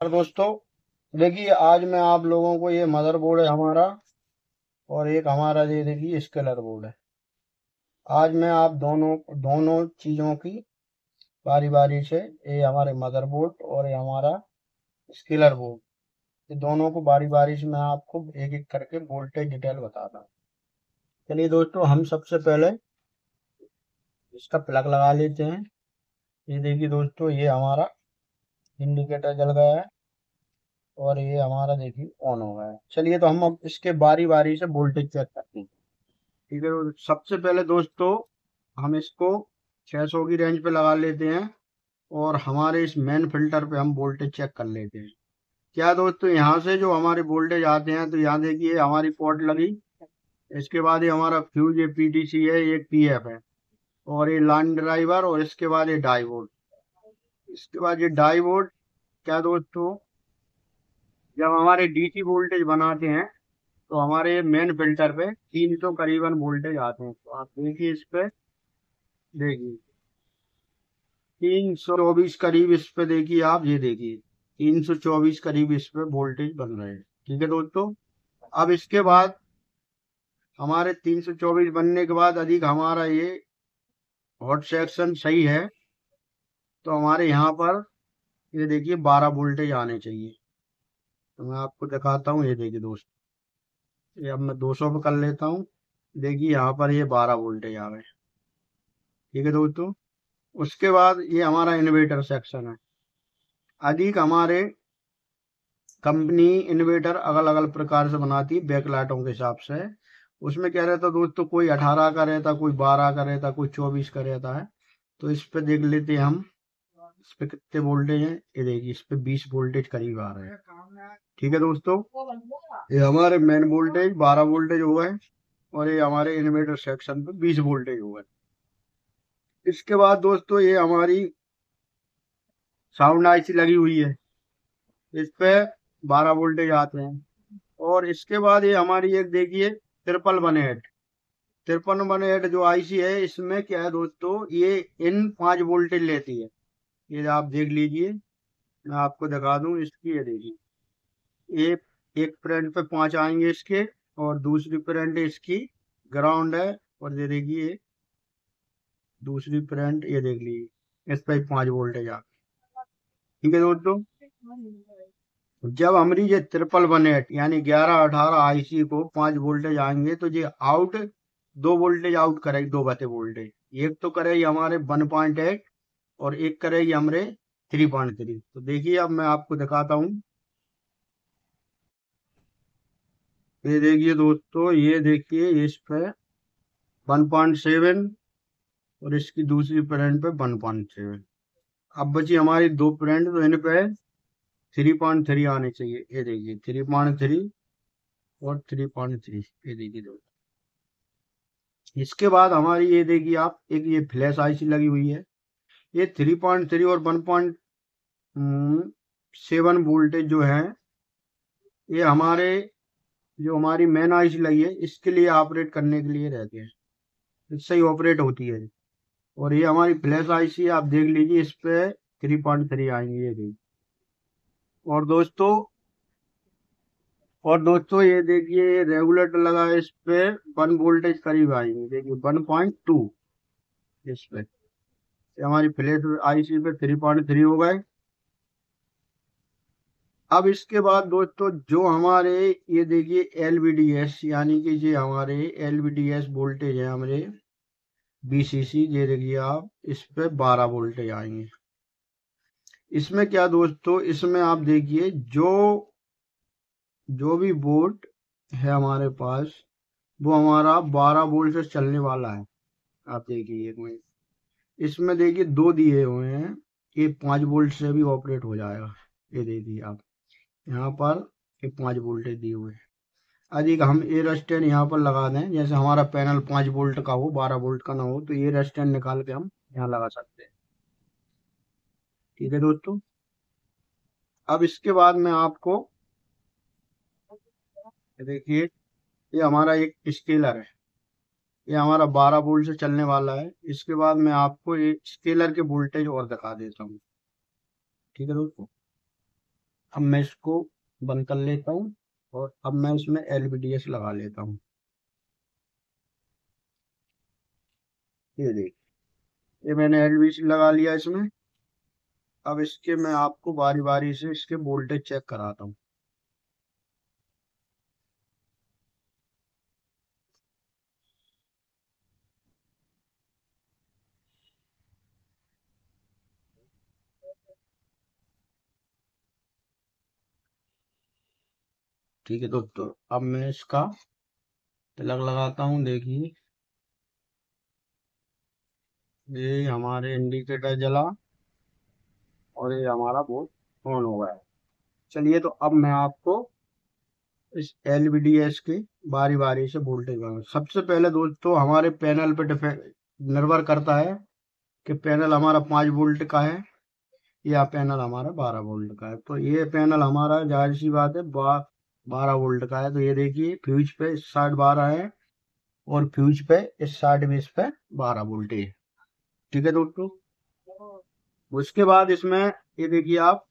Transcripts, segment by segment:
दोस्तों, देखिए आज मैं आप लोगों को ये मदरबोर्ड है हमारा और एक हमारा ये देखिए स्केलर बोर्ड है। आज मैं आप दोनों दोनों चीजों की बारी बारी से, ये हमारे मदरबोर्ड और ये हमारा स्केलर बोर्ड, ये दोनों को बारी बारी से मैं आपको एक एक करके वोल्टेज डिटेल बताता हूँ। चलिए दोस्तों, हम सबसे पहले इसका प्लग लगा लेते हैं। ये देखिए दोस्तों, ये हमारा इंडिकेटर जल गया है और ये हमारा देखिए ऑन हो गया है। चलिए तो हम अब इसके बारी बारी से वोल्टेज चेक करते हैं। ठीक है, तो सबसे पहले दोस्तों हम इसको 600 की रेंज पे लगा लेते हैं और हमारे इस मेन फिल्टर पे हम वोल्टेज चेक कर लेते हैं। क्या दोस्तों, यहाँ से जो हमारे वोल्टेज आते हैं तो यहाँ देखिए हमारी पोर्ट लगी। इसके बाद ये हमारा फ्यूज, ये पीटीसी है, एक पीएफ है और ये लाइन ड्राइवर और इसके बाद ये डायोड। इसके बाद ये डायोड क्या दोस्तों, जब हमारे डीसी वोल्टेज बनाते हैं तो हमारे मेन फिल्टर पे 300 करीबन वोल्टेज आते हैं। तो आप देखिए इस पे, देखिए 324 करीब इस पे, देखिए आप ये देखिए 324 करीब इस पे वोल्टेज बन रहे हैं। ठीक है दोस्तों, अब इसके बाद हमारे 324 बनने के बाद अधिक हमारा ये हॉट सेक्शन सही है तो हमारे यहाँ पर ये देखिए 12 वोल्टेज आने चाहिए। तो मैं आपको दिखाता हूँ, ये देखिए दोस्त, ये अब मैं 200 पे कर लेता हूँ। देखिए यहाँ पर ये 12 वोल्टेज आ गए। ठीक है दोस्तों, उसके बाद ये हमारा इन्वर्टर सेक्शन है। अधिक हमारे कंपनी इन्वर्टर अलग अलग प्रकार से बनाती है बैकलाइटों के हिसाब से। उसमें क्या रहता है दोस्तों, कोई 18 का रहता, कोई 12 का रहता, कोई 24 का रहता है। तो इस पे देख लेते हैं हम, इस पे कितने वोल्टेज हैं। ये देखिए इस पे 20 वोल्टेज करीब आ रहे हैं। ठीक है दोस्तों, ये हमारे मेन वोल्टेज 12 वोल्टेज हो गए और ये हमारे इन्वर्टर सेक्शन पे 20 वोल्टेज हो गए। इसके बाद दोस्तों ये हमारी साउंड आईसी लगी हुई है, इस पे 12 वोल्टेज आते हैं। और इसके बाद ये हमारी एक देखिए 5318, 5318 जो आईसी है, इसमें क्या है दोस्तों, ये इन 5 वोल्टेज लेती है। ये आप देख लीजिए, मैं आपको दिखा दूं इसकी, ये देखिए ये एक करंट पे 5 आएंगे इसके और दूसरी करंट इसकी ग्राउंड है और ये देखिए दूसरी करंट, ये देख लीजिए इस पे 5 वोल्टेज आ। ठीक है दोस्तों, जब हमारी ये 5318 यानी 1118 आईसी को 5 वोल्टेज आएंगे तो ये आउट, 2 वोल्टेज आउट करेगी, 2 बटे वोल्टेज। एक तो करेगी हमारे 1.8 और एक करेगी हमारे 3.3। तो देखिए अब मैं आपको दिखाता हूँ। ये देखिए दोस्तों, ये देखिए इस पे 1.7 और इसकी दूसरी करंट पे 1.7। अब बची हमारी 2 करंट, तो इन पे 3.3 आने चाहिए। ये देखिए 3.3 और 3.3, ये देखिए दोस्तों। इसके बाद हमारी ये देखिए आप, एक ये फ्लैश आईसी लगी हुई है। ये 3.3 और 1.7 वोल्टेज जो है, ये हमारे जो हमारी मेन आईसी लगी है इसके लिए ऑपरेट करने के लिए रहते हैं, इससे ही ऑपरेट होती है। और ये हमारी फ्लैश आईसी आप देख लीजिए, इस पे 3.3 आएंगे, ये देखिए। और दोस्तों ये देखिए रेगुलेटर लगा है, इस पे 1 वोल्टेज करीब आएंगे, देखिए 1.2 इस पे। हमारी फ्लैश आईसी पे 3.3 हो गए। अब इसके बाद दोस्तों जो हमारे ये देखिए एलवीडीएस, यानी कि ये हमारे एलवीडीएस वोल्टेज है हमारे बीसीसी, ये देखिए आप, इस पे 12 वोल्टेज आएंगे। इसमें क्या दोस्तों, इसमें आप देखिए जो जो भी बोर्ड है हमारे पास, वो हमारा 12 वोल्ट से चलने वाला है। आप देखिए एक मिनट, इसमें देखिए 2 दिए हुए हैं, ये 5 वोल्ट से भी ऑपरेट हो जाएगा। ये देखिए आप यहाँ पर ये 5 वोल्टेज दिए हुए हैं। अधिक हम ये रेस्टेंट यहाँ पर लगा दें, जैसे हमारा पैनल 5 वोल्ट का हो, 12 वोल्ट का ना हो, तो ये रेस्टेंट निकाल के हम यहाँ लगा सकते हैं। ठीक है दोस्तों, अब इसके बाद मैं आपको, देखिए ये हमारा एक स्केलर है, ये हमारा 12 वोल्ट से चलने वाला है। इसके बाद मैं आपको ये स्केलर के वोल्टेज और दिखा देता हूँ। ठीक है दोस्तों, अब मैं इसको बंद कर लेता हूँ और अब मैं इसमें LVDS लगा लेता हूँ। ये देख, ये मैंने LVDS लगा लिया इसमें। अब इसके मैं आपको बारी बारी से इसके वोल्टेज चेक कराता हूँ। ठीक है दोस्तों, अब मैं इसका प्लग लगाता हूँ। देखिए, ये हमारे इंडिकेटर जला और ये हमारा बोर्ड ऑन हो गया है। चलिए, तो अब मैं आपको इस LVDS के बारी बारी से वोल्टेज बनाऊंगा। सबसे पहले दोस्तों, हमारे पैनल पे निर्भर करता है कि पैनल हमारा 5 वोल्ट का है या पैनल हमारा 12 वोल्ट का है। तो ये पैनल हमारा जाहिर सी बात है 12 वोल्ट का है। तो ये देखिए, फ्यूज पे इस साइड 12 है और फ्यूज पे इस साइड में इस पे 12 वोल्ट है। ठीक है दोस्तों, उसके बाद इसमें ये देखिए आप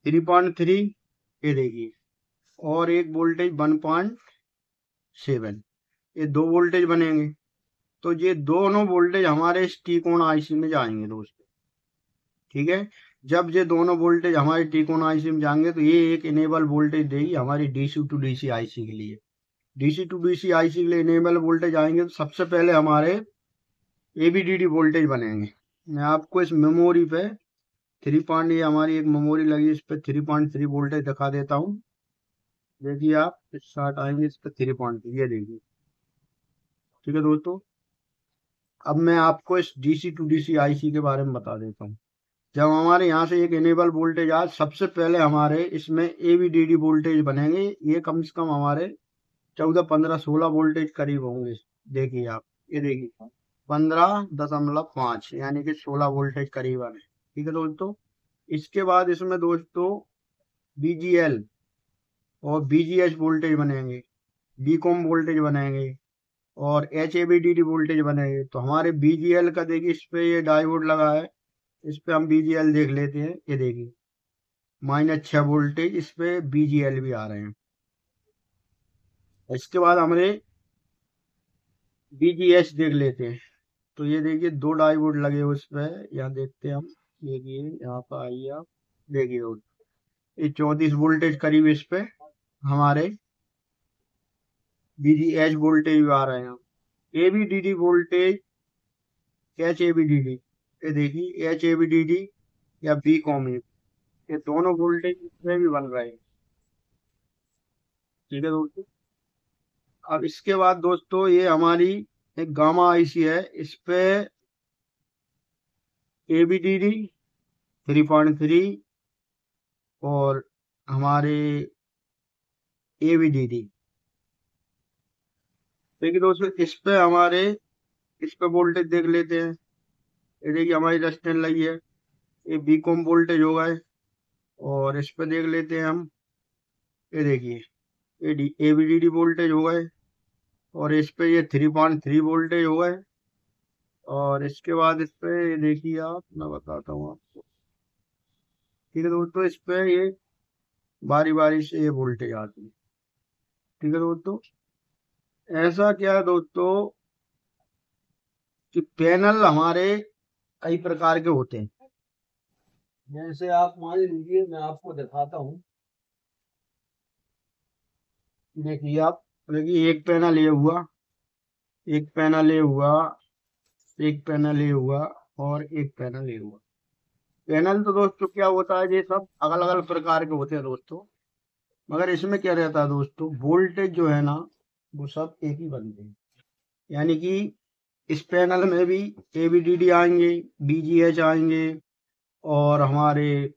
3.3, ये देखिए, और एक वोल्टेज 1.7, ये 2 वोल्टेज बनेंगे। तो ये दोनों वोल्टेज हमारे इस टी-कोन आईसी में जाएंगे दोस्तों। ठीक है, जब ये दोनों वोल्टेज हमारे टी-कोन आईसी में जाएंगे तो ये एक इनेबल वोल्टेज देगी हमारी डीसी टू डीसी आईसी के लिए। डीसी टू डीसी आईसी के लिए इनेबल वोल्टेज आएंगे तो सबसे पहले हमारे एबीडीडी वोल्टेज बनेंगे। मैं आपको इस मेमोरी पे 3 ये हमारी एक मेमोरी लगी, इस पे 3.3 वोल्टेज दिखा देता हूँ। देखिए आप इस साइड आएंगे, इस पे 3.3, ये देखिए। ठीक है दोस्तों, अब मैं आपको इस डीसी टू डीसी आईसी के बारे में बता देता हूँ। जब हमारे यहाँ से एक इनेबल वोल्टेज आए, सबसे पहले हमारे इसमें एबीडीडी वोल्टेज बनेंगे। ये कम से कम हमारे 14, 15, 16 वोल्टेज करीब होंगे। देखिए आप, ये देखिए 15.5 यानी कि 16 वोल्टेज करीबन है। ठीक है दोस्तों, इसके बाद इसमें दोस्तों बीजीएल और बीजीएच वोल्टेज बनेंगे, बीकॉम वोल्टेज बनेंगे और HABDD वोल्टेज बनेंगे। तो हमारे बीजीएल का देखिए, इस पे ये डायोड लगा है, इस पे हम बीजीएल देख लेते हैं। ये देखिए -6 वोल्टेज इस पे बीजीएल भी आ रहे हैं। इसके बाद हमारे बीजीएच देख लेते हैं। तो ये देखिए 2 डायोड लगे हुए उस पे, यहाँ देखते हैं हम। देखिए यहाँ पर आइए आप, देखिए ये 34 वोल्टेज करीब इस पे हमारे बीजीएच वोल्टेज भी आ रहे हैं। एबीडीडी वोल्टेज, HABDD, ये देखिए HABDD या बी कॉम, ये दोनों वोल्टेज इसमें भी बन रहे हैं। ठीक है दोस्तों, अब इसके बाद दोस्तों ये हमारी एक गामा आईसी है, इस पे ABDD 3.3 और हमारे ABDD। देखिए दोस्तों, इस पे वोल्टेज देख लेते हैं। ये देखिए हमारी रेजिस्टेंस लगी है, ये बी कॉम वोल्टेज होगा है। और इस पे देख लेते हैं हम, ये देखिए ये ABDD वोल्टेज होगा है और इस पे ये 3.3 वोल्टेज होगा है। और इसके बाद इस पे ये देखिए आप, मैं बताता हूँ आपको। ठीक है दोस्तों, इस पे ये बारी बारी से ये वोल्टेज आती है। ठीक है दोस्तों, ऐसा क्या है दोस्तों कि पैनल हमारे कई प्रकार के होते हैं। जैसे आप मान लीजिए, मैं आपको दिखाता हूँ। देखिए आप, देखिए एक पैनल ये हुआ, एक पैनल ये हुआ, एक पैनल ये हुआ और एक पैनल ये हुआ। पैनल तो दोस्तों क्या होता है, ये सब अलग अलग प्रकार के होते हैं दोस्तों। मगर इसमें क्या रहता है दोस्तों, वोल्टेज जो है ना वो सब एक ही बनते हैं। यानी कि इस पैनल में भी ABDD आएंगे, BGH आएंगे और हमारे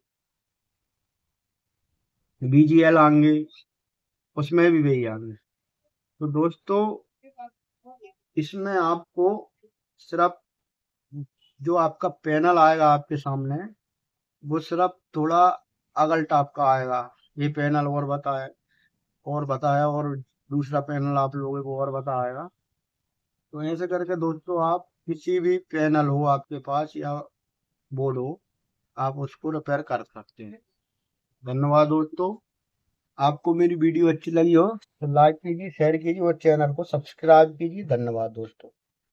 BGL आएंगे, उसमें भी वही आएंगे। तो दोस्तों इसमें आपको सिर्फ जो आपका पैनल आएगा आपके सामने, वो सिर्फ थोड़ा अगल टाइप का आएगा। ये पैनल और बताया और दूसरा पैनल आप लोगों को और बताएगा। तो ऐसे करके दोस्तों आप किसी भी पैनल हो आपके पास या बोर्ड हो, आप उसको रिपेयर कर सकते हैं। धन्यवाद दोस्तों। आपको मेरी वीडियो अच्छी लगी हो तो लाइक कीजिए, शेयर कीजिए और चैनल को सब्सक्राइब कीजिए। धन्यवाद दोस्तों।